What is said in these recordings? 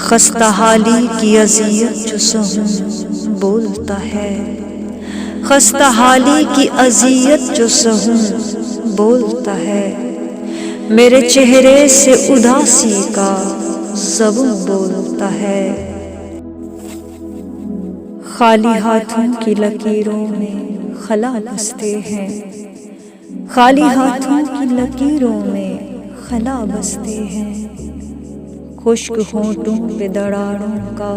خستہ حالی کی اذیت جو سہوں بولتا ہے، خستہ حالی کی اذیت جو سہوں بولتا ہے، میرے چہرے سے اداسی کا زبوں بولتا ہے۔ خالی ہاتھوں کی لکیروں میں خلا بستے ہیں، خالی ہاتھوں کی لکیروں میں خلا بستے ہیں، خشک ہونٹوں پہ دراڑوں کا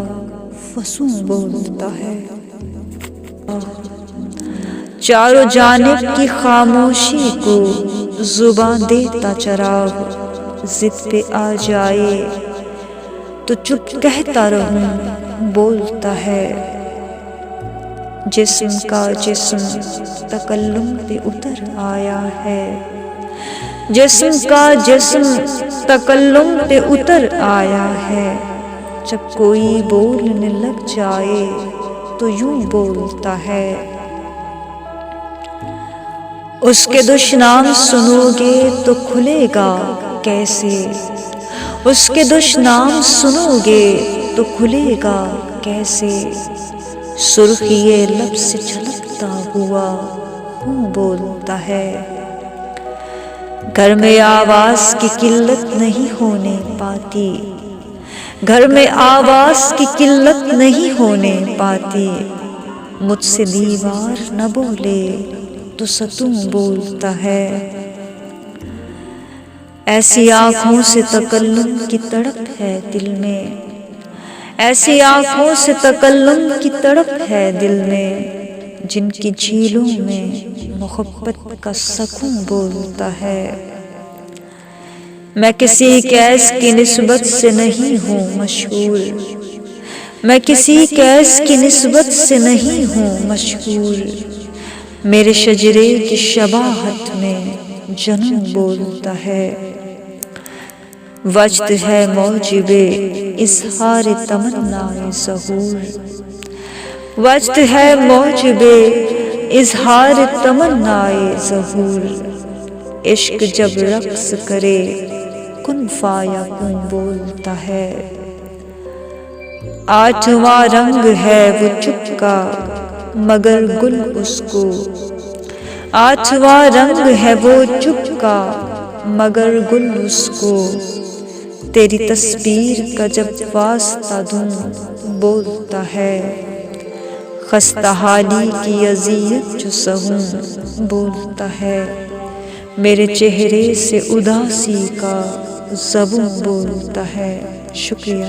فسوں بولتا ہے۔ چاروں جانب کی خاموشی کو زباں دیتا چراغ، ضد پہ آ جائے تو چپ کہتا رہوں بولتا ہے۔ جسم کا جسم تکلم پہ اتر آیا ہے، جسم کا جسم تکلم پہ اتر آیا ہے، جب کوئی بولنے لگ جائے تو یوں بولتا ہے۔ اس کے دشنام سنو گے تو کھلے گا کیسے، اس کے دشنام سنو گے تو کھلے گا کیسے، سرخی لب سے چھلکتا ہوا ہوں بولتا ہے۔ گھر میں آواز کی قلت نہیں ہونے پاتی، گھر میں آواز کی قلت نہیں ہونے پاتی، مجھ سے دیوار نہ بولے تو ستوں بولتا ہے۔ ایسی آنکھوں سے تکلم کی تڑپ ہے دل میں، ایسی آنکھوں سے تکلم کی تڑپ ہے دل میں، جن کی جھیلوں میں محبت کا سکوں بولتا ہے۔ میں کسی کیس کی نسبت سے نہیں ہوں مشہور، میں کسی کیس کی نسبت سے نہیں ہوں مشہور، میرے شجرے کی شباہت میں جنوں بولتا ہے۔ وجد ہے موجب اظہار تمنائے ظہور، وجد ہے موجب اظہار تمنائے ظہور، عشق جب رقص کرے کن فیکون بولتا ہے۔ آٹھواں رنگ ہے وہ چپ کا مگر گل اس کو، آٹھواں رنگ ہے وہ چپ کا مگر گل اس کو، تیری تصویر کا جب واسطہ دوں بولتا ہے۔ خستہ حالی کی اذیت جو سہوں بولتا ہے، میرے چہرے سے اداسی کا زبوں بولتا ہے۔ شکریہ۔